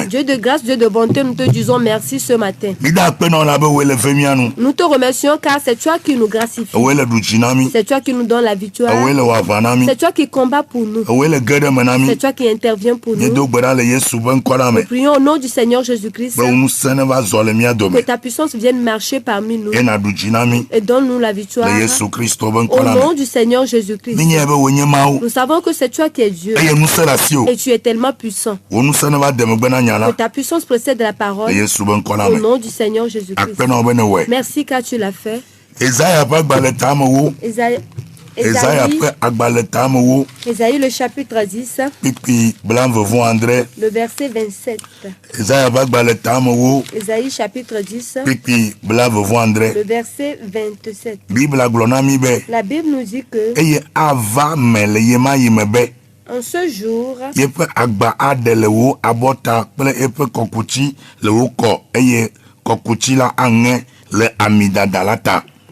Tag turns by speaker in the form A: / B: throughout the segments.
A: Dieu de grâce, Dieu de bonté, nous te disons merci ce matin. Nous te remercions car c'est toi qui nous gracifies. C'est toi qui nous donne la victoire. C'est toi qui combat pour nous. C'est toi qui intervient pour nous. Nous prions au nom du Seigneur Jésus-Christ que ta puissance vienne marcher parmi nous et donne-nous la victoire au nom du Seigneur Jésus-Christ. Nous savons que c'est toi qui es Dieu et tu es tellement puissant que ta puissance précède la parole au nom du Seigneur Jésus-Christ. Merci car tu l'as fait. Ésaïe le chapitre 10, le verset 27. Ésaïe chapitre 10, le verset 27. La Bible nous dit que en ce jour,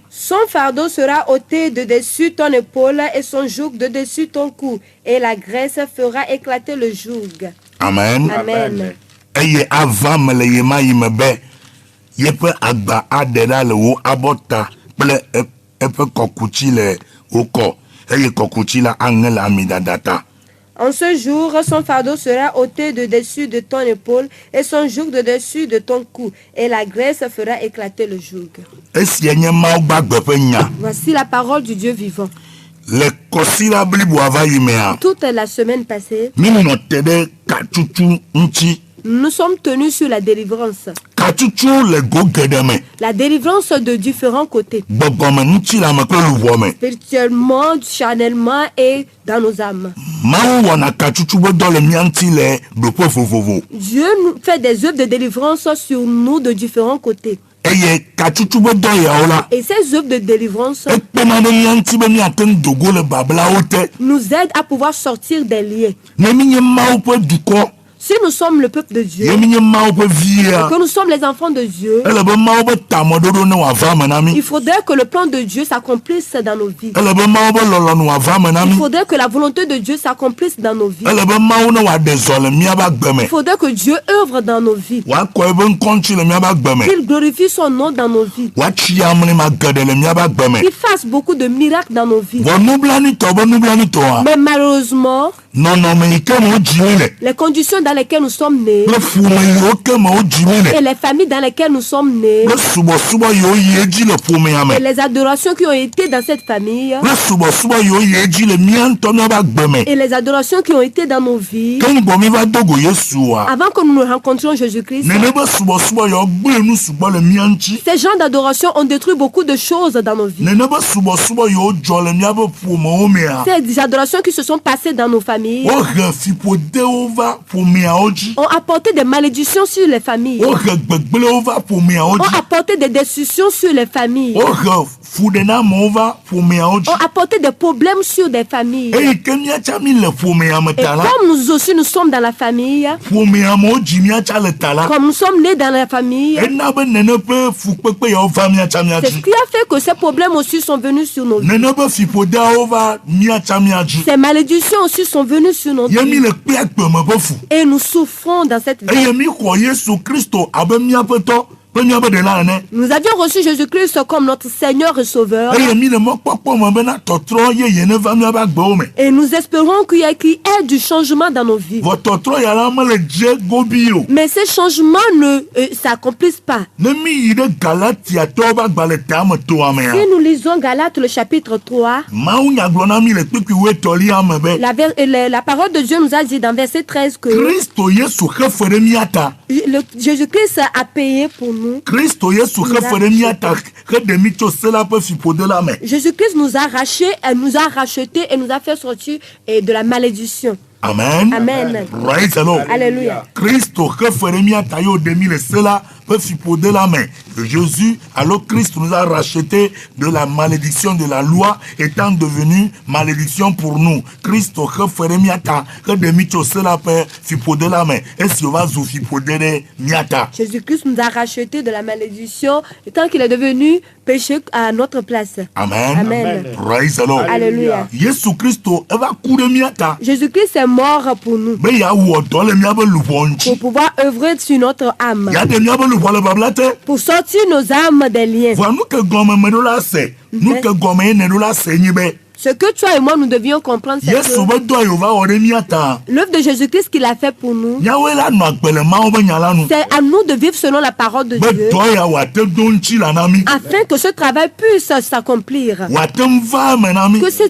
A: son fardeau sera ôté de dessus ton épaule et son joug de dessus ton cou, et la graisse fera éclater le joug.
B: Amen.
A: Amen. En ce jour, son fardeau sera ôté de dessus de ton épaule et son joug de dessus de ton cou, et la graisse fera éclater le joug. Voici la parole du Dieu vivant. Toute la semaine passée, nous sommes tenus sur la délivrance. La délivrance de différents côtés. Spirituellement, charnellement et dans nos âmes. Dieu nous fait des œuvres de délivrance sur nous de différents côtés. Et ces œuvres de délivrance nous aident à pouvoir sortir des liens. Si nous sommes le peuple de Dieu, que nous sommes les enfants de Dieu, il faudrait que le plan de Dieu s'accomplisse dans nos vies. Il faudrait que la volonté de Dieu s'accomplisse dans nos vies. Il faudrait que Dieu œuvre dans nos vies. Qu'il glorifie son nom dans nos vies. Qu'il fasse beaucoup de miracles dans nos vies. Mais malheureusement, les conditions dans lesquelles nous sommes nés et les familles dans lesquelles nous sommes nés et les adorations qui ont été dans cette famille et les adorations qui ont été dans nos vies avant que nous ne rencontrions Jésus-Christ, ces gens d'adoration ont détruit beaucoup de choses dans nos vies. Ces adorations qui se sont passées dans nos familles ont apporté des malédictions sur les familles. Ont apporté des destructions sur les familles. Ont apporté des problèmes sur des familles. Et comme nous aussi nous sommes dans la famille, comme nous sommes nés dans la famille, c'est ce qui a fait que ces problèmes aussi sont venus sur nos vies. Ces malédictions aussi sont venues sur nos vies. Et nous souffrons dans cette vie. Nous avions reçu Jésus-Christ comme notre Seigneur et Sauveur. Et nous espérons qu'il y ait du changement dans nos vies. Mais ces changements ne s'accomplissent pas. Si nous lisons Galates le chapitre 3, la parole de Dieu nous a dit dans verset 13 que Jésus-Christ a payé pour nous. Jésus-Christ nous a rachetés et nous a fait sortir de la malédiction.
B: Amen.
A: Amen.
B: Praise the Lord.
A: Alléluia.
B: peut fipoder la main. Que Jésus, alors Christ nous a racheté de la malédiction de la loi, étant devenu malédiction pour nous. Christ que ferait miata, que de micho cela peut fipoder la main. Est-ce qu'il va vous fipoder miata?
A: Jésus-Christ nous a racheté de la malédiction, étant qu'il est devenu péché à notre place.
B: Amen.
A: Amen.
B: Praise the Lord.
A: Alléluia. Jésus-Christ est mort pour nous. Pour pouvoir œuvrer sur notre âme. Pour sortir nos âmes des liens. Ce que toi et moi nous devions comprendre, c'est que l'œuvre de Jésus-Christ qu'il a fait pour nous, c'est à nous de vivre selon la parole de Dieu, afin que ce travail puisse s'accomplir. Que ce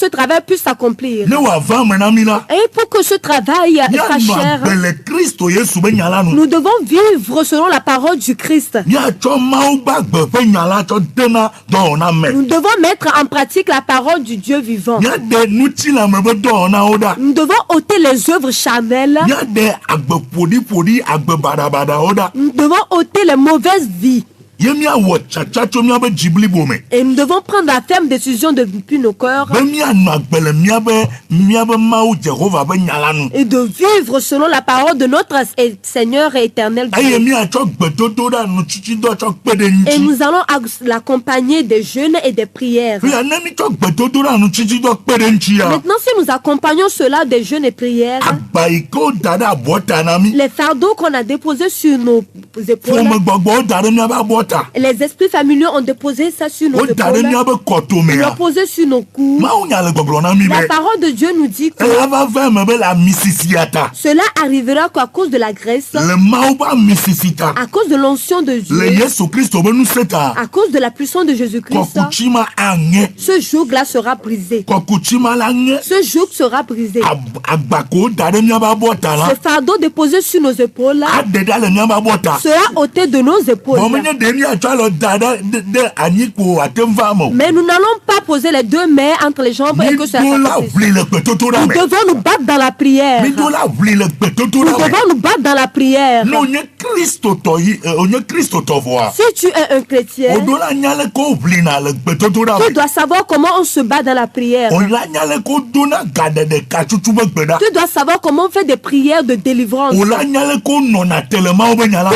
A: travail puisse s'accomplir. Et pour que ce travail fasse chair, nous devons vivre selon la parole du Christ. Nous devons mettre en pratique la parole du Dieu vivant. Nous devons ôter les œuvres charnelles. Nous devons ôter les mauvaises vies. Et nous devons prendre la ferme décision depuis nos cœurs et de vivre selon la parole de notre Seigneur et éternel Dieu. Et nous allons l'accompagner des jeûnes et des prières. Maintenant, si nous accompagnons cela des jeûnes et prières, les fardeaux qu'on a déposés sur nos épaules, les esprits familiaux ont déposé ça sur nos épaules, ils l'ont posé sur nos cous. La parole de Dieu nous dit que cela arrivera qu'à cause de la graisse, à cause de l'onction de Dieu, à cause de la puissance de Jésus-Christ, ce joug-là sera brisé. Ce joug sera brisé. Ce fardeau déposé sur nos épaules sera ôté de nos épaules. Mais nous n'allons pas poser les deux mains entre les jambes et que ça s'accomplisse. Nous devons nous battre dans la prière. Nous devons nous battre dans la prière. Si tu es un chrétien, tu dois savoir comment on se bat dans la prière. Tu dois savoir comment on fait des prières de délivrance. Tu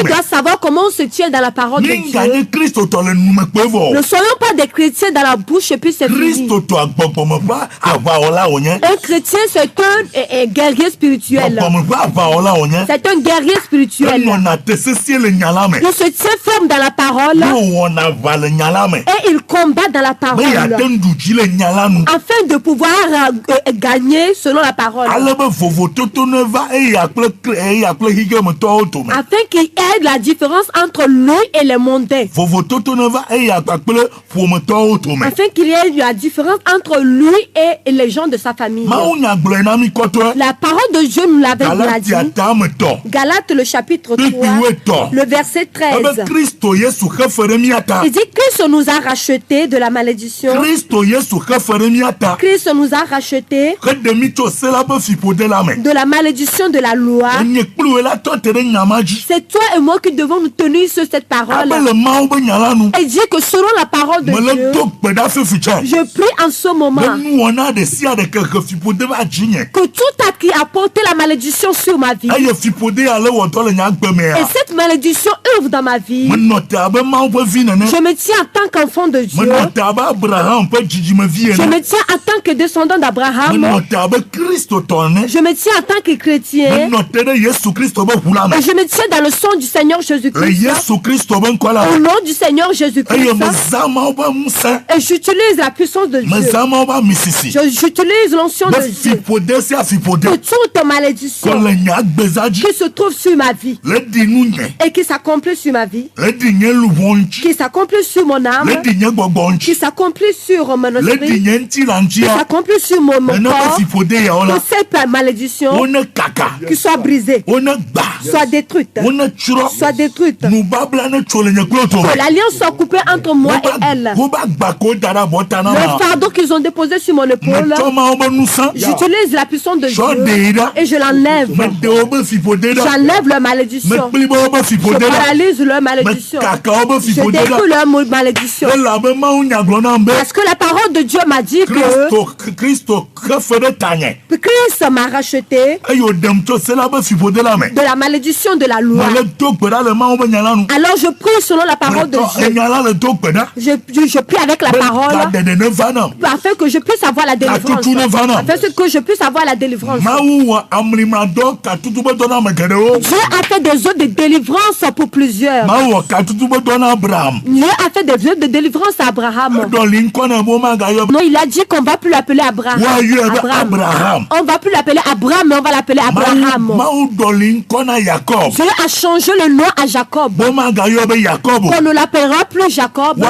A: dois savoir comment on se tient dans la parole de Dieu. Ne soyons pas des chrétiens dans la bouche et puis c'est fini. Un chrétien, c'est un guerrier spirituel. C'est un guerrier spirituel. Il se tient ferme dans la parole et il combat dans la parole afin de pouvoir gagner selon la parole. Afin qu'il y ait la différence entre lui et les mondains. Afin qu'il y ait la différence entre lui et les gens de sa famille. La parole de Dieu nous l'avait dit. Galates le chapitre 3, le verset 13. Il dit Christ nous a rachetés de la malédiction. Christ nous a rachetés de la malédiction de la loi. C'est toi et moi qui devons nous tenir sur cette parole. Et dit que selon la parole de Dieu, je prie en ce moment que tout acte qui a porté la malédiction sur ma vie, et cette malédiction œuvre dans ma vie, je me tiens en tant qu'enfant de Dieu, je me tiens en tant que descendant d'Abraham, je me tiens en tant que chrétien, et je me tiens dans le sang du Seigneur Jésus-Christ, au nom du Seigneur Jésus-Christ, et j'utilise la puissance de Dieu, j'utilise l'onction de Dieu, que toute malédiction qui se trouve sur ma vie et qui s'accomplit sur ma vie, qui s'accomplit sur mon âme, qui s'accomplit sur mon esprit, qui s'accomplit sur mon corps, que cette malédiction qui soient brisées, soient détruites, que l'alliance soit coupée entre moi et elle. Le fardeau qu'ils ont déposé sur mon épaule, j'utilise la puissance de Dieu et je l'enlève. J'enlève leur malédiction. Je paralyse leur malédiction. Je détruis leur malédiction. Parce que la parole de Dieu m'a dit que Christ m'a racheté de la malédiction de la loi. Alors je prie selon la parole de Dieu. Je prie avec la parole afin que je puisse avoir la délivrance. Afin que je puisse avoir la délivrance. Dieu a fait des œuvres de délivrance pour plusieurs. Dieu a fait des œuvres de délivrance à Abraham. Non, il a dit qu'on ne va plus l'appeler Abraham. On ne va plus l'appeler Abraham, mais on va l'appeler Abraham. Dieu a changé le nom à Jacob. On ne l'appellera plus Jacob, mais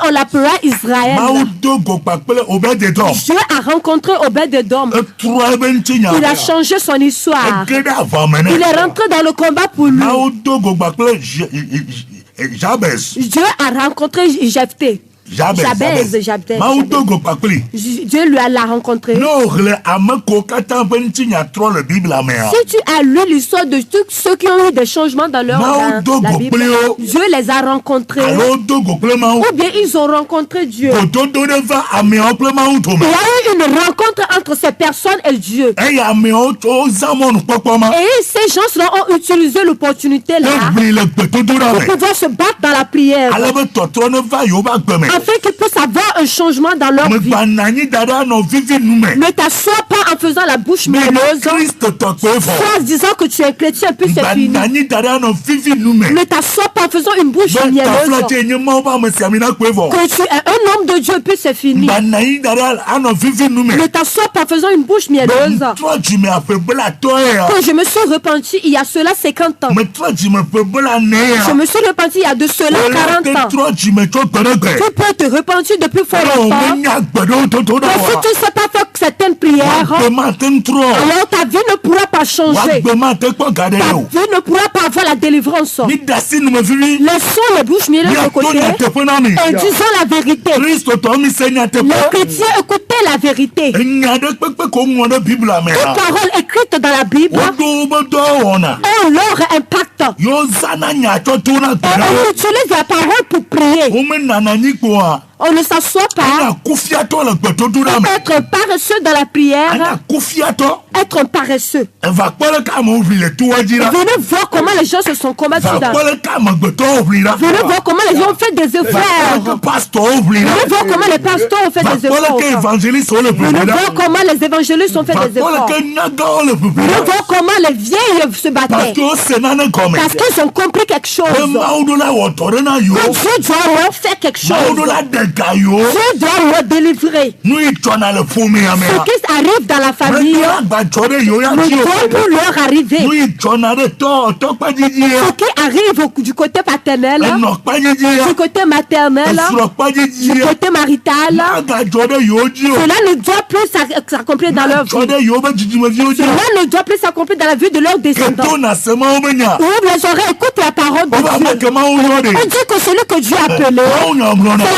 A: on l'appellera Israël. Dieu a rencontré Obed-Edom. Il a changé son histoire. Il est rentré dans le combat pour lui. Dieu a rencontré Jephthé. Jabez. Dieu lui a rencontré. Si tu as lu l'histoire de tous ceux qui ont eu des changements dans leur vie, la Bible, Dieu les a rencontrés. Ou bien ils ont rencontré Dieu. Il y a eu une rencontre entre ces personnes et Dieu. Et ces gens-là ont utilisé l'opportunité là pour pouvoir se battre dans la prière. Afin qu'ils puissent avoir un changement dans leur vie. Ne t'assois pas en faisant la bouche mielleuse. Soit en disant que tu es chrétien puis c'est fini. Ne t'assois pas en faisant une bouche mielleuse. Que tu es un homme de Dieu puis c'est fini. Ne t'assois pas en faisant une bouche mielleuse. Que je me suis repenti il y a cela 50 ans. Je me suis repenti il y a de cela 40 ans. Tu peux te repentir depuis fort longtemps. Mais si tu ne sais pas faire certaines prières, alors ta vie ne pourra pas changer. Ta vie ne pourra pas avoir la délivrance. Laissons les bouches mieleuses de côté et disons la vérité. Les chrétiens, écoutez la vérité. Une parole écrite dans la Bible a leur impact. Et on utilise la parole pour prier. On ne s'assoit pas. Être paresseux dans la prière. Être paresseux. Venez voir comment les gens se sont combattus. Venez voir comment les gens ont fait des efforts. Venez voir comment les pasteurs ont fait des efforts. Venez voir comment les évangélistes ont fait des efforts. Venez voir comment les vieilles se battaient. Parce qu'ils ont compris quelque chose. Que Dieu doit leur faire quelque chose. Dieu doit leur délivrer. Ce qui arrive dans la famille, nous devons leur arriver. Ce qui arrive du côté paternel, du côté maternel, du côté marital, cela ne doit plus s'accomplir dans leur vie. Cela ne doit plus s'accomplir dans la vie de leurs descendants. Ouvre les oreilles, écoute la parole de Dieu. On dit que celui que Dieu a appelé, c'est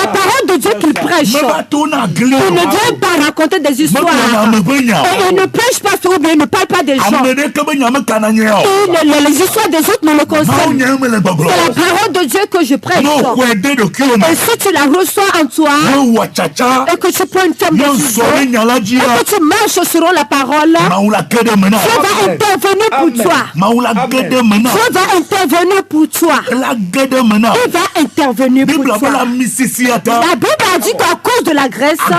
A: la parole de Dieu qu'il prêche. Il ne vient pas raconter des histoires. Et il ne prêche pas sur eux, il ne parle pas des gens. Et les histoires des autres ne le concernent. C'est la parole de Dieu que je prêche. Et si tu la reçois en toi, et que tu prends une ferme décision, et que tu marches selon la parole, Dieu va intervenir pour toi. Dieu va intervenir pour toi. Il va intervenir pour toi. La Bible a dit qu'à cause de la graisse, tout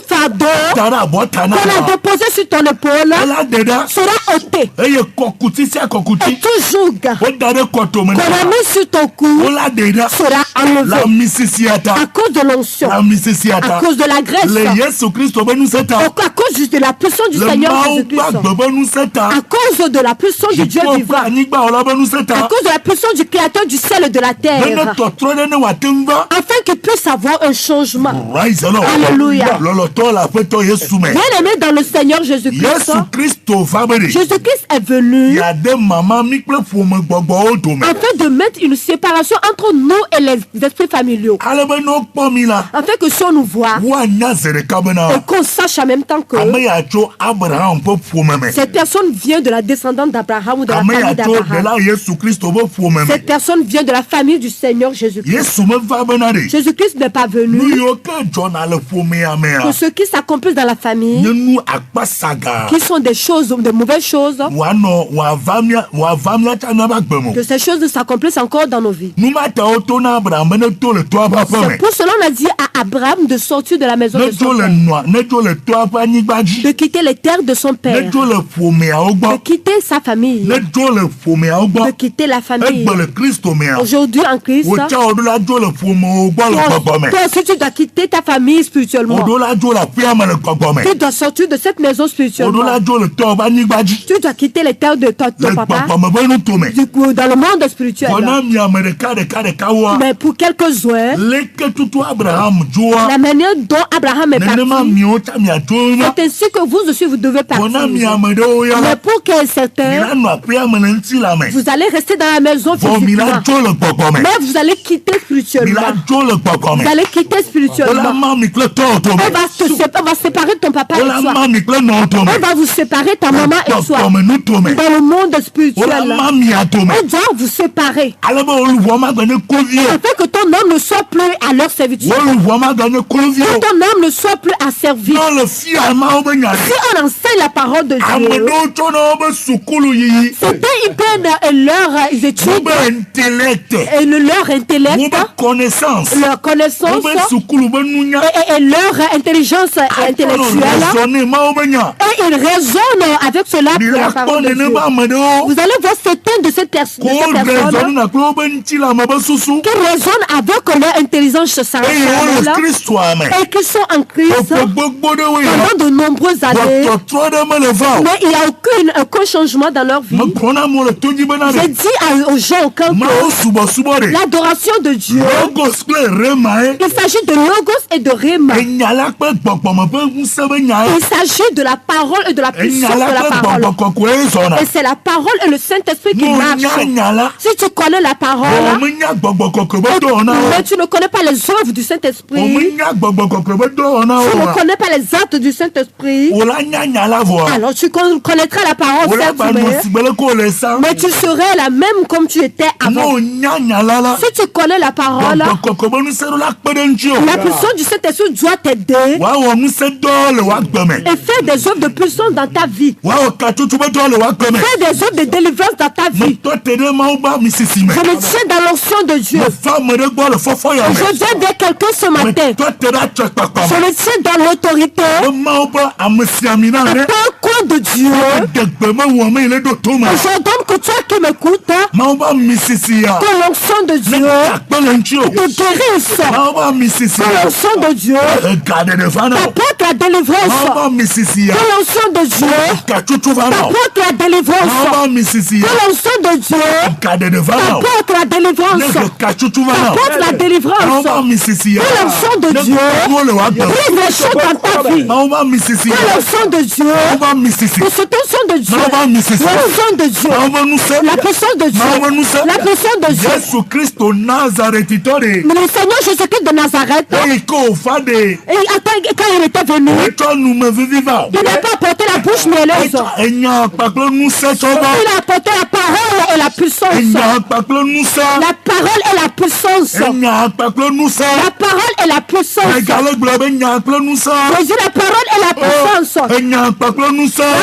A: fardeau qu'on a déposé sur ton épaule sera ôté. Et tout joug qu'on a mis sur ton cou sera enlevé. À cause de l'onction, à cause de la graisse, à cause de la puissance du Seigneur Jésus-Christ, à cause de la puissance du Dieu vivant, à cause de la puissance du Créateur du ciel et de la terre, afin qu'il puisse avoir un changement. Alléluia. Bien aimé dans le Seigneur Jésus-Christ, Jésus-Christ est venu afin de mettre une séparation entre nous et les esprits familiaux. Afin que si on nous voit et qu'on sache en même temps que cette personne vient de la descendante d'Abraham ou de la famille d'Abraham. Cette personne vient de la famille du Seigneur Jésus-Christ. Jésus-Christ n'est pas venu que ceux qui s'accomplissent dans la famille, qui sont des choses, de mauvaises choses, que ces choses ne s'accomplissent encore dans nos vies. C'est pour cela qu'on a dit à Abraham de sortir de la maison de son père, de quitter les terres de son père, de quitter sa famille, de quitter la famille. Aujourd'hui en Christ, toi aussi tu dois quitter ta famille spirituellement. Tu dois sortir de cette maison spirituellement. Tu dois quitter les terres de ton papa. Du coup, dans le monde spirituel. Mais pour quelques-uns, la manière dont Abraham est parti, c'est ainsi que vous aussi vous devez partir. Mais pour que certains, vous allez rester dans la maison physiquement, mais vous allez quitter spirituellement. Vous allez quitter spirituellement. On va séparer ton papa et toi. On va vous séparer ta maman et toi. Dans le monde spirituel, on doit vous séparer afin que ton âme ne soit plus à leur servitude. Que ton âme ne soit plus à servir. Si on enseigne la parole de Dieu, certains ils prennent leurs études et leur intellect, leur connaissance et leur intelligence intellectuelle, et ils raisonnent avec cela pour la parole de Dieu. Vous allez voir certains de ces personnes qui raisonnent avec leur intelligence sensorielle et qui sont en Christ pendant de nombreuses années, mais il n'y a aucun changement dans leur vie. J'ai dit aux gens quand l'adoration de Dieu, il s'agit de logos et de réma. Il s'agit de la parole et de la puissance de la parole. Et c'est la parole et le Saint-Esprit qui marchent. Si tu connais la parole, mais tu ne connais pas les œuvres du Saint-Esprit, tu ne connais pas les actes du Saint-Esprit, alors tu connaîtras la parole, mais tu serais la même comme tu étais avant. Si tu connais la parole, la puissance du Saint-Esprit doit t'aider et faire des œuvres de puissance dans ta vie. Faire des œuvres de délivrance dans ta vie. Je me tiens dans l'onction de Dieu. Je viens de quelqu'un ce matin. Je me tiens dans l'autorité. Par quoi de Dieu? J'ordonne que toi qui m'écoutes, que l'onction de Dieu te guérisse. Que l'onction de Dieu t'apporte la délivrance. Que l'onction de Dieu t'apporte la délivrance. Que l'onction de Dieu t'apporte la délivrance. T'apporte la délivrance. Que l'onction de Dieu brise les choses dans ta vie. Que l'onction de Dieu, que cette onction de Dieu, l'onction de Dieu, la puissance de Dieu, la puissance de Dieu. Mais le Seigneur Jésus-Christ de Nazareth, quand il était venu, il n'a pas apporté la bouche mielleuse. Il a apporté la parole et la puissance. La parole et la puissance. La parole et la puissance. Jésus, la parole et la puissance. La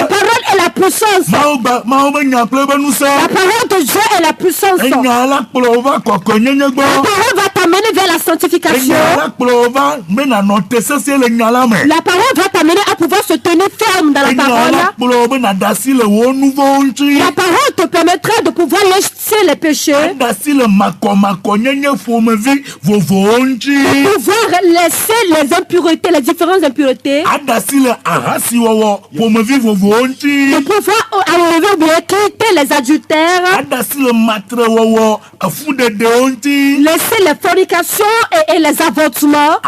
A: parole et la puissance. La parole de Dieu et la puissance. La parole va t'amener vers la sanctification. La parole va t'amener à pouvoir se tenir ferme dans la parole. La parole te permettra de pouvoir laisser les péchés.
B: De
A: pouvoir laisser les impuretés, les différentes impuretés.
B: De
A: pouvoir enlever ou quitter les adultères. Laisser les fornications et les avortements.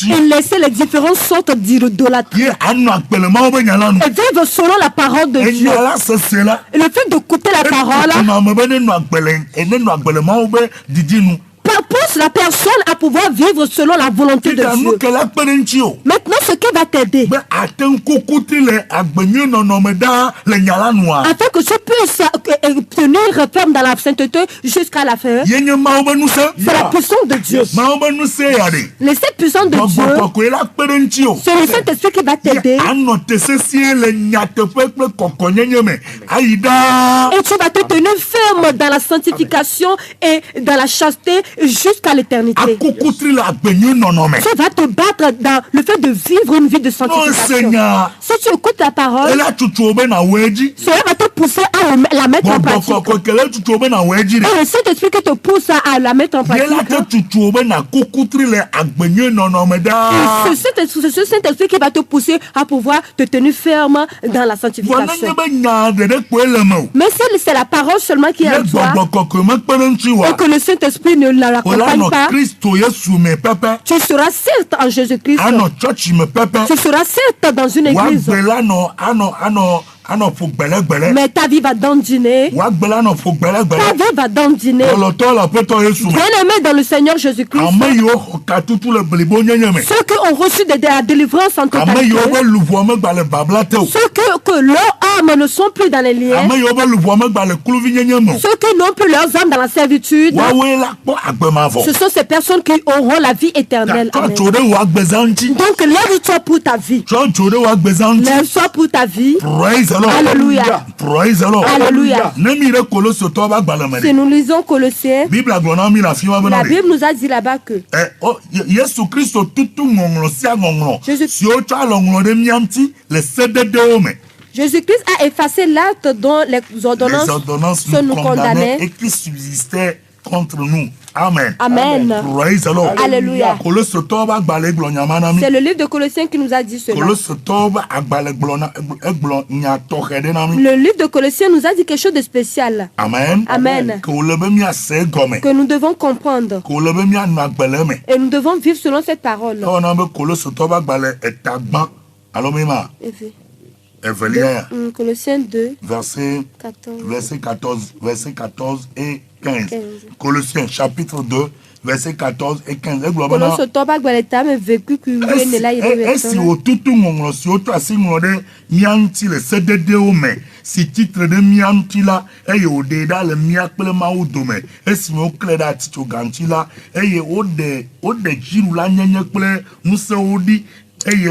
A: Et laisser les différentes sortes d'idolâtrie. Et vivre selon la parole de Dieu. Et le fait d'écouter la parole pousse la personne à pouvoir vivre selon la volonté de Dieu. Maintenant, ce qui va t'aider, afin que tu puisses tenir ferme dans la sainteté jusqu'à la fin, c'est la puissance de Dieu. Le puissance de Dieu, c'est le Saint-Esprit qui va t'aider. Et tu vas te tenir ferme dans la sanctification et dans la chasteté jusqu'à l'éternité. Tu vas te battre dans le fait de vivre une vie de sanctification. Si tu écoutes la parole, cela va te pousser à la mettre en pratique. Et le Saint-Esprit qui te pousse à la mettre en pratique, c'est ce Saint-Esprit qui va te pousser à pouvoir te tenir ferme dans la sanctification. Mais c'est la parole seulement qui est en toi, et que le Saint-Esprit ne la accompagne pas, tu seras certes en Jésus-Christ. Tu seras certes dans une église. Mais ta vie va dandiner. Ta vie va dandiner. Bien-aimé dans le Seigneur Jésus-Christ, ceux qui ont reçu la délivrance en totalité, ceux que leurs âmes ne sont plus dans les liens, ceux qui n'ont plus leurs âmes dans la servitude, ce sont ces personnes qui auront la vie éternelle. Amen. Donc lève-toi pour ta vie. Lève-toi pour ta vie. Alléluia. Alléluia. Si nous lisons Colossiens, la Bible nous a dit là-bas que Jésus-Christ a effacé l'acte dont les ordonnances nous condamnaient
B: et qui subsistait contre nous. Amen.
A: Amen. Alléluia. C'est le livre de Colossiens qui nous a dit cela. Le livre de Colossiens nous a dit quelque chose de spécial.
B: Amen.
A: Amen. Que nous devons comprendre. Et nous devons vivre selon cette parole. Colossiens 2, verset
B: 14 et 15. Colossiens chapitre 2, verset 14 et 15. Si titre de miantila eye odeda le miakple maudome esimo kleda tichogantila eye ode jirula nyenye kple museodi eye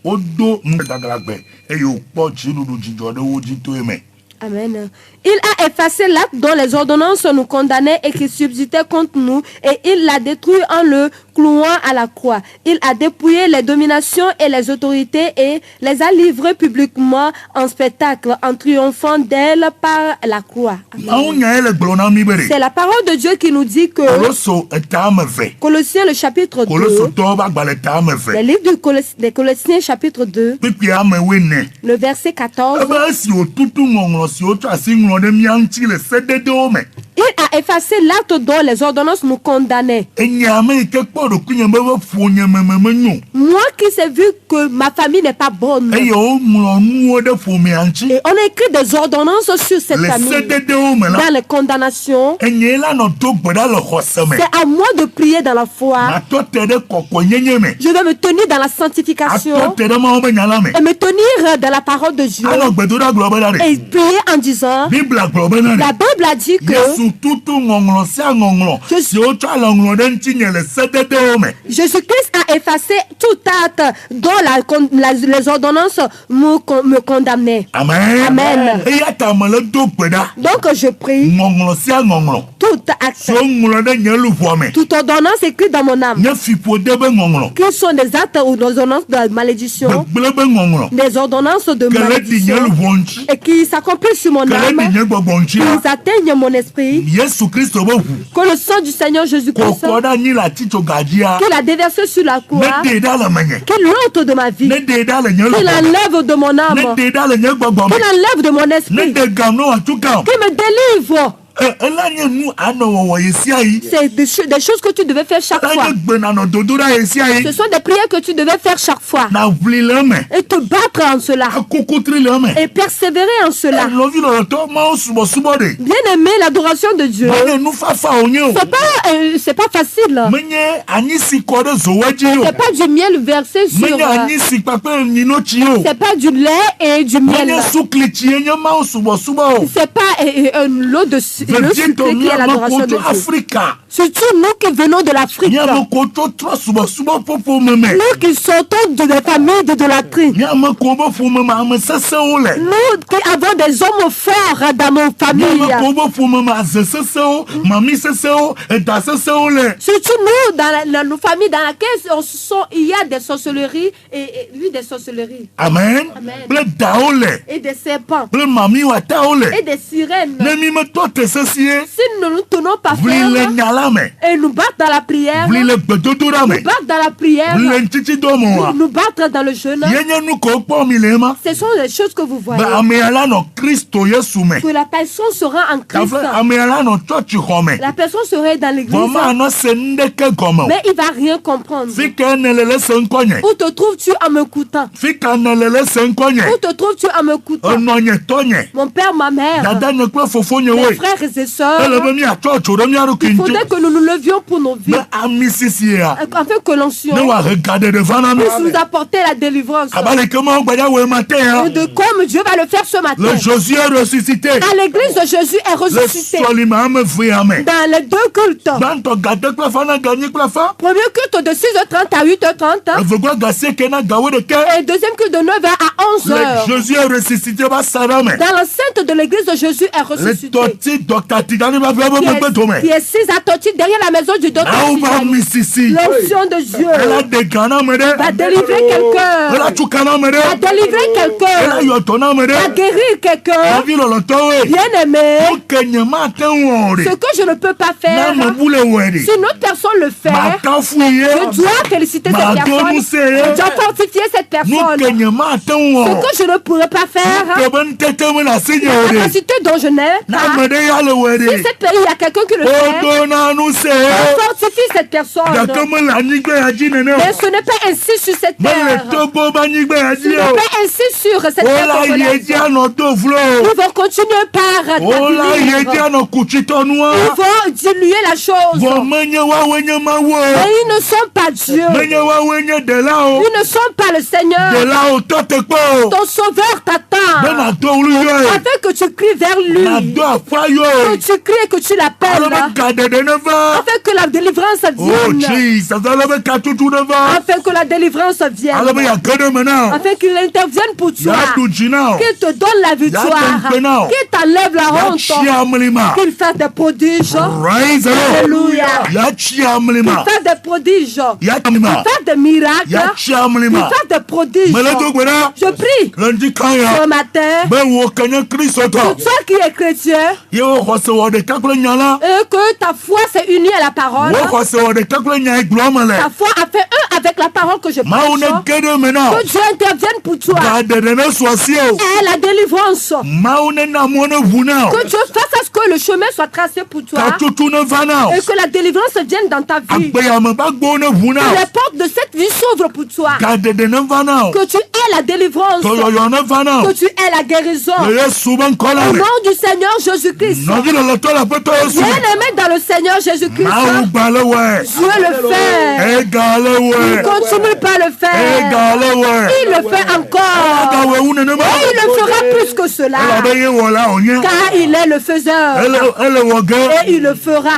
B: odo mdagalagbe eye okpo jirudu jijode woji to eme.
A: Amen. Il a effacé l'acte dont les ordonnances nous condamnaient et qui subsistait contre nous, et il l'a détruit en le clouant à la croix. Il a dépouillé les dominations et les autorités et les a livrées publiquement en spectacle, en triomphant d'elles par la croix. C'est la parole de Dieu qui nous dit que Colossiens le chapitre 2, le livre des Colossiens chapitre 2, le verset 14, il a effacé l'acte dont les ordonnances nous condamnaient. Moi qui sais vu que ma famille n'est pas bonne, et on a écrit des ordonnances sur cette famille dans les condamnations. C'est à moi de prier dans la foi. Je vais me tenir dans la sanctification et me tenir dans la parole de Dieu et prier en disant, la Bible a dit que Jésus-Christ a effacé tout acte dont les ordonnances me condamnaient.
B: Amen.
A: Amen. Donc je prie, tout acte, toute ordonnance écrite dans mon âme, qui sont des actes ou des ordonnances de malédiction, des ordonnances de malédiction, et qui s'accomplissent sur mon âme, qui atteignent mon esprit, que le sang du Seigneur Jésus-Christ, qu'il a déversé sur la croix, qu'il ôte de ma vie, qu'il enlève de mon âme, qu'il enlève de mon esprit, qu'il me délivre. C'est des choses que tu devais faire chaque fois. Ce sont des prières que tu devais faire chaque fois. Et te battre en cela. Et persévérer en cela. Bien aimé, l'adoration de Dieu, c'est pas facile. C'est pas du miel versé sur... C'est pas du lait et du miel. C'est pas l'eau de le sucre qui est l'adoration de Dieu. Surtout nous qui venons de l'Afrique. Nous qui sortons de la famille de l'Afrique. Nous qui avons des hommes forts dans nos familles. Surtout nous dans nos familles dans lesquelles il y a des sorcelleries et des sorcelleries.
B: Amen.
A: Et des serpents. Et des sirènes. Si nous ne nous tenons pas fermes et nous battons dans la prière, nous battons dans la prière, nous battons dans le jeûne, ce sont les choses que vous voyez. Que la personne sera en Christ. La personne sera dans l'église, mais il ne va rien comprendre. Où te trouves-tu en m'écoutant? Où te trouves-tu en m'écoutant? Mon père, ma mère, mes frères et sœurs, il faudrait que nous nous levions pour nos vies, afin que l'onction puisse nous apporter la délivrance. Et de comme Dieu va le faire ce matin. À l'église de Jésus est ressuscité. Dans les deux cultes. Premier culte de 6h30 à 8h30. Et deuxième culte de 9h à 11h. Dans l'enceinte de l'église de Jésus est ressuscité. Qui est 6 à Toti derrière la maison du docteur. L'onction de Dieu va délivrer quelqu'un. Va délivrer quelqu'un. Va guérir quelqu'un. Bien aimé, ce que je ne peux pas faire, si une autre personne le fait, je dois féliciter cette personne. Je dois fortifier cette personne. Ce que je ne pourrais pas faire, la capacité dont je n'ai pas. Si cette pays, il y a quelqu'un qui le fait, fortifie cette personne. Mais ce n'est pas ainsi sur cette terre. Ce n'est pas ainsi sur cette terre. Ils vont continuer par ils vont diluer la chose. Mais ils ne sont pas Dieu. Ils ne sont pas le Seigneur. Ton Sauveur t'attend. Afin que tu cries vers lui. Que tu cries et que tu l'appelles. Afin que la délivrance vienne. Afin que la délivrance vienne. Afin qu'il intervienne pour toi. Qu'il te donne la victoire. Qu'il t'enlève la honte. Qu'il fasse des prodiges. Alléluia. Qu'il fasse des prodiges. Qu'il fasse des miracles. Qu'il fasse des prodiges. Je prie ce matin pour toi qui es chrétien et que ta foi s'est unie à la parole. Ta foi a fait un avec la parole que je prêche. Que Dieu intervienne pour toi. Et la délivrance. Que Dieu fasse à ce que le chemin soit tracé pour toi. Et que la délivrance vienne dans ta vie. Que les portes de cette vie s'ouvrent pour toi. Que tu aies la délivrance. Que tu aies la guérison. Au nom du Seigneur Jésus-Christ. Bien aimé dans le Seigneur Jésus-Christ. Dieu le fait. Il continue par le faire. Il le fait encore. Et il le fera plus que cela. Car il est le faiseur. Et il le fera.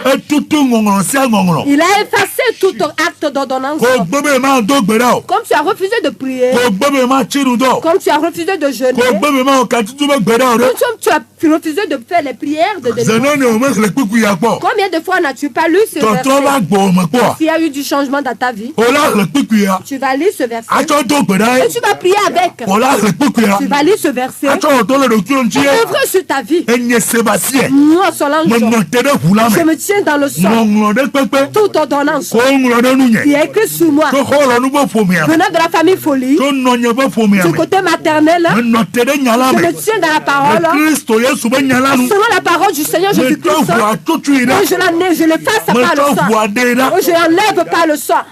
A: Il a effacé tout acte d'ordonnance. Comme tu as refusé de prier. Comme tu as refusé de jeûner. Comme tu as refusé de faire les prières de délivrance. Combien de fois n'as-tu pas lu ce verset? S'il y a eu du changement dans ta vie, tu vas lire ce verset. Et tu vas prier avec. Tu vas lire ce verset. Œuvre sur ta vie. Moi, Solange, je me tiens dans le sang. Toute ordonnance qui est écrite sur moi, venant de la famille Folie, du côté maternel, je me tiens dans la parole. Selon la parole du Seigneur Jésus-Christ, je l'efface pas le sang. Je n'enlève pas le sang.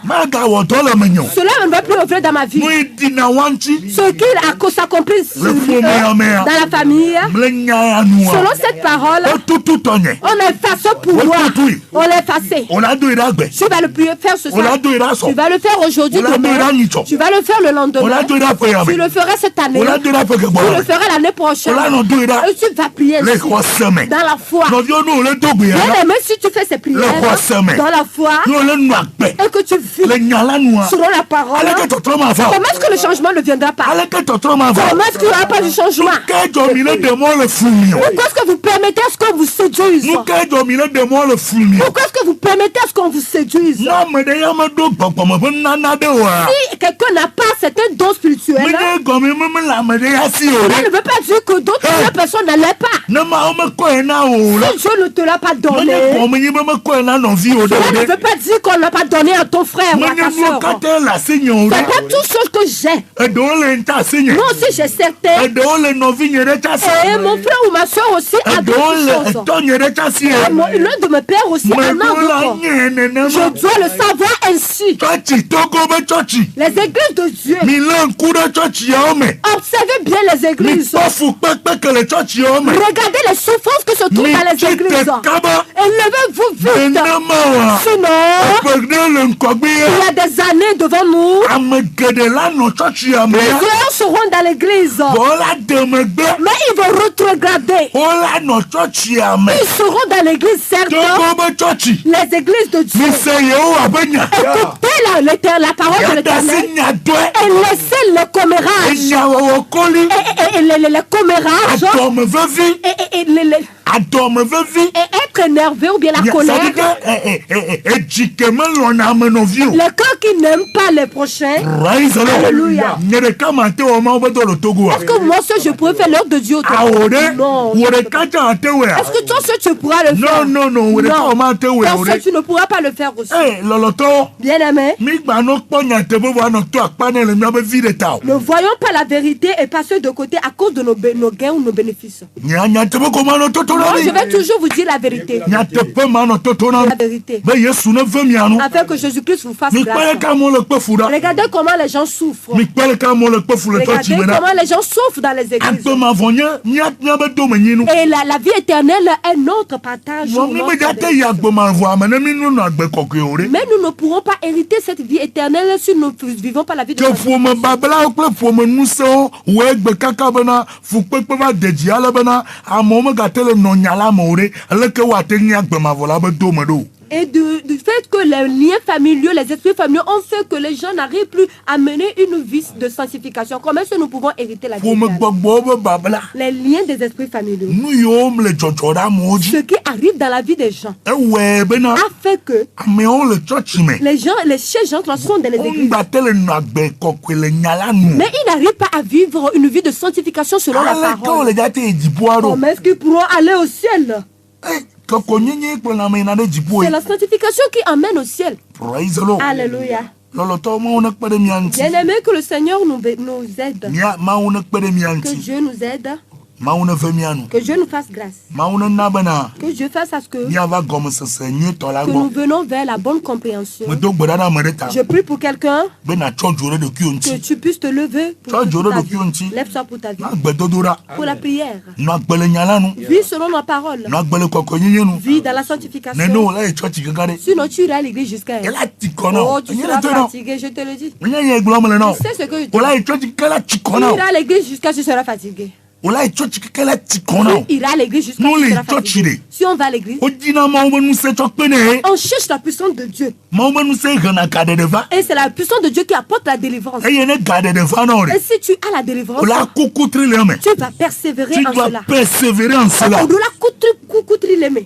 A: Cela ne va plus œuvrer dans ma vie. Ce qu'il a s'accomplit dans la famille, selon cette parole, on efface pour moi. On l'efface. Tu vas le faire ce soir. Tu vas le faire aujourd'hui, demain. Tu vas le faire le lendemain. Tu le feras cette année. Tu le feras l'année prochaine. Et tu vas prier dans la foi. Bien-aimé, si tu fais ces prières dans la foi et que tu vis selon la parole, comment est-ce que le changement ne viendra pas? Comment est-ce qu'il n'y aura pas de changement? Pourquoi est-ce que vous permettez à ce qu'on vous séduise? Pourquoi est-ce que vous permettez à ce qu'on vous séduise? Si quelqu'un n'a pas certains dons spirituels, cela ne veut pas dire que d'autres personnes ne l'aient pas. Si Dieu ne te l'a pas donné, cela ne veut pas dire qu'on ne l'a pas donné à ton frère ou à ta soeur. C'est pas tout ce que j'ai. Moi aussi j'ai certains. Et mon frère ou ma soeur aussi a d'autres choses. L'un de mes pères aussi a un autre. Je dois le savoir ainsi. Les églises de Dieu. Observez bien les églises. Regardez les souffrances que se trouvent dans les églises. Élevez-vous vite. Sinon, il y a des années devant nous. Les gens seront dans l'église. Mais ils vont rétrograder. Ils seront dans l'église, certes. Les églises de Dieu. Écoutez la parole de l'Éternel. Et laissez le commérage. Et les commérages. Et être énervé ou bien la colère. Les cœurs qui n'aiment pas les prochains. Alléluia. Est-ce que moi aussi je pourrais faire l'œuvre de Dieu au Togo? Non. Est-ce que toi aussi tu pourras le faire? Non. Toi aussi tu ne pourras pas le faire aussi. Bien aimé, ne voyons pas la vérité et passer de côté à cause de nos gains ou nos bénéfices. Moi, je vais toujours vous dire la vérité. La vérité. Afin que Jésus-Christ vous fasse grâce. Regardez comment les gens souffrent. Regardez comment les gens souffrent dans les églises. Et la vie éternelle est notre partage. Mais nous ne pourrons pas hériter cette vie éternelle si nous ne vivons pas la vie de Dieu. Et du fait que les liens familiaux, les esprits familiaux ont fait que les gens n'arrivent plus à mener une vie de sanctification. Comment est-ce que nous pouvons hériter la vie éternelle? Les liens des esprits familiaux. Ce qui arrive dans la vie des gens a fait que les chers gens sont dans les églises. Mais ils n'arrivent pas à vivre une vie de sanctification selon la parole. Comment est-ce qu'ils pourront aller au ciel? C'est la sanctification qui amène au ciel. Alléluia. Bien-aimé, que le Seigneur nous aide. Que Dieu nous aide. Que Dieu nous fasse grâce. Que Dieu fasse à ce que nous venons vers la bonne compréhension. Je prie pour quelqu'un que tu puisses te lever pour ta vie. Lève-toi pour ta vie. Pour la prière. Vis selon ma parole. Vis dans la sanctification. Sinon tu iras à l'église jusqu'à elle. Oh, tu seras fatigué, je te le dis. Tu sais ce que je te dis. Tu iras à l'église jusqu'à ce que tu seras fatigué. Il ira à l'église jusqu'à ce qu'il sera fatigué. Si on va à l'église, on cherche la puissance de Dieu. Et c'est la puissance de Dieu qui apporte la délivrance. Et si tu as la délivrance, tu vas persévérer en cela.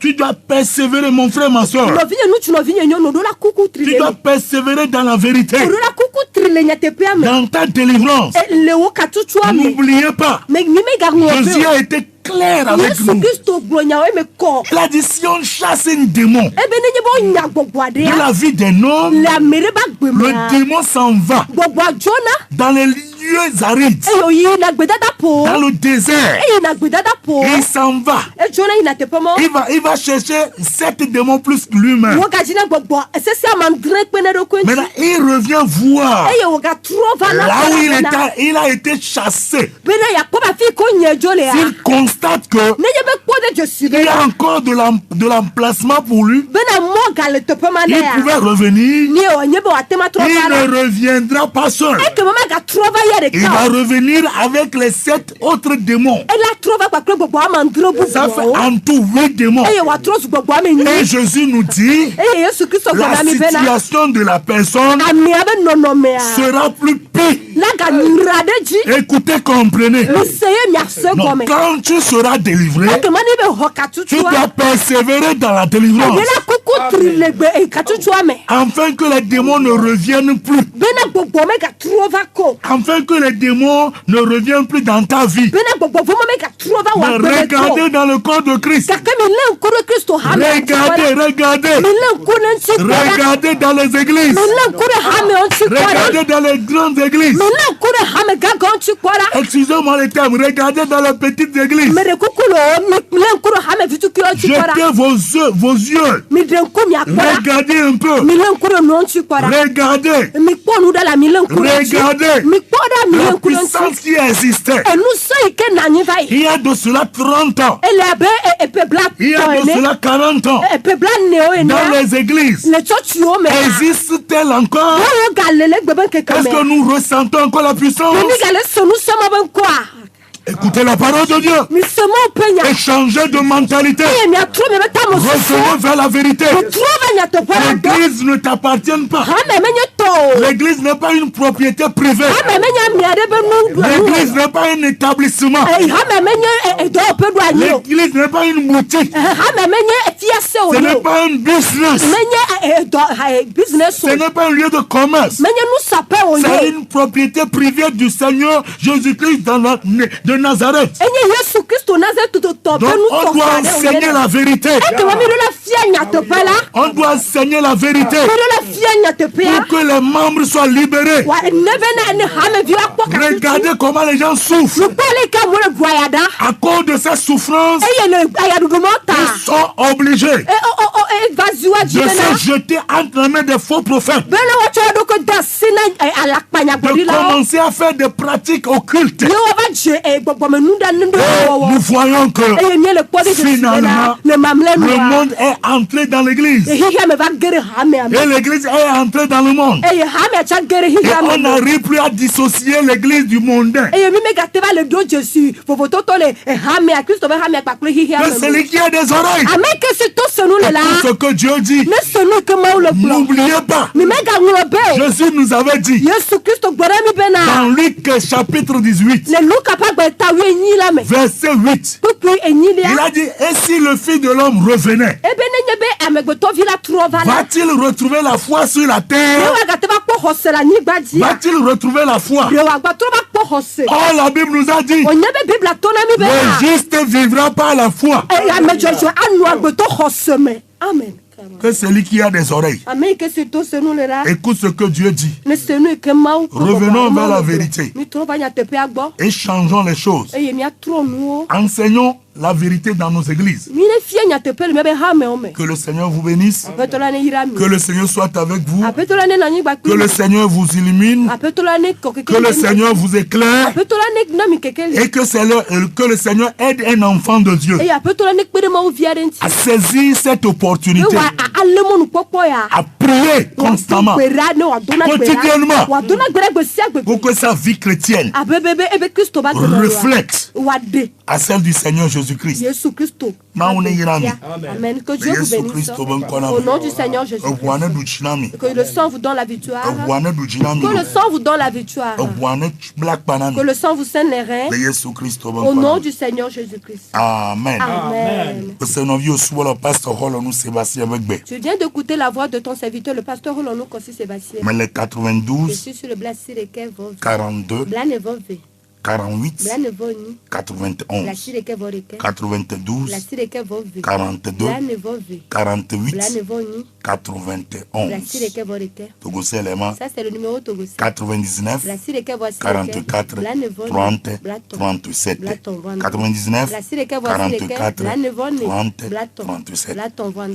B: Tu dois persévérer, mon frère, ma soeur. Tu dois persévérer dans la vérité. Dans ta délivrance. N'oubliez pas, Jésus a été clair avec nous. Il a dit, si on chasse un démon de la vie d'un homme, le démon s'en va dans les lieux arides, dans le désert. Il s'en va. Il va chercher 7 démons plus lui-même. Maintenant, il revient voir là où il a été chassé. S'il constate que il y a encore de l'emplacement pour lui, il pouvait revenir. Il ne reviendra pas seul. Il va revenir avec les 7 autres démons. Ça fait en tout 8 démons. Et Jésus nous dit, la situation de la personne sera plus pire. Écoutez, comprenez. Donc, quand tu seras délivré, tu dois persévérer dans la délivrance. Afin que les démons ne reviennent plus. Afin que les démons ne reviennent plus dans ta vie. Mais regardez dans le corps de Christ. Regardez dans les églises. Regardez dans les grandes églises. Excusez-moi le terme. Regardez dans les petites églises. Jetez vos yeux. Regardez un peu. Regardez. La puissance qui existait. Il y a de cela 30 ans. Il y a de cela 40 ans. Dans les églises. Existe-t-elle encore? Est-ce que nous ressentons encore la puissance? Écoutez la parole de Dieu. Et changez de mentalité. Revenez vers la vérité. L'église ne t'appartient pas. L'église n'est pas une propriété privée. L'église n'est pas un établissement. L'église n'est pas une boutique. Ce n'est pas un business. Ce n'est pas un lieu de commerce. C'est une propriété privée du Seigneur Jésus-Christ de Nazareth. Donc on doit enseigner la vérité. On doit enseigner la vérité pour que les membres soient libérés. Regardez comment les gens souffrent. À cause de ces souffrances, ils sont obligés de se jeter entre les mains des faux prophètes, de commencer à faire des pratiques occultes. Nous voyons que finalement le monde est entré dans l'église et l'église est entrée dans le monde et on n'arrive plus à dissocier l'église du mondain. Que celui qui a des oreilles écoute ce que Dieu dit. N'oubliez pas, Jésus nous avait dit dans Luc chapitre 18 verset 8, il a dit, et si le Fils de l'homme revenait, va-t-il retrouver la foi sur la terre? Va-t-il retrouver la foi? Oh, la Bible nous a dit, le juste vivra par la foi.
A: Amen.
B: Que celui qui a des oreilles écoute ce que Dieu dit. Revenons vers la vérité et changeons les choses. Enseignons la vérité dans nos églises. Que le Seigneur vous bénisse. Que le Seigneur soit avec vous. Que le Seigneur vous illumine. Que le Seigneur vous éclaire. Et que le Seigneur aide un enfant de Dieu à saisir cette opportunité, à prier constamment, quotidiennement, pour que sa vie chrétienne reflète à celle du Seigneur Jésus-Christ.
A: Amen. Que Dieu vous bénisse. Au nom du Seigneur Jésus-Christ. Que le sang vous donne la victoire. Que le sang vous donne la victoire. Que le sang vous scène les reins. Au nom du Seigneur Jésus-Christ.
B: Amen.
A: Amen.
B: Tu
A: viens d'écouter la voix de ton serviteur, le pasteur Rolando Kossi Sébastien.
B: Mais les 92,
A: je suis sur le blessé de
B: 42, 48,
A: 91,
B: 92, 42, 48, 91.
A: Ça, c'est le numéro Togo.
B: 99, 44, 30, 37. 99, 44, 30, 37.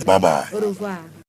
B: Bye bye.
A: Au revoir.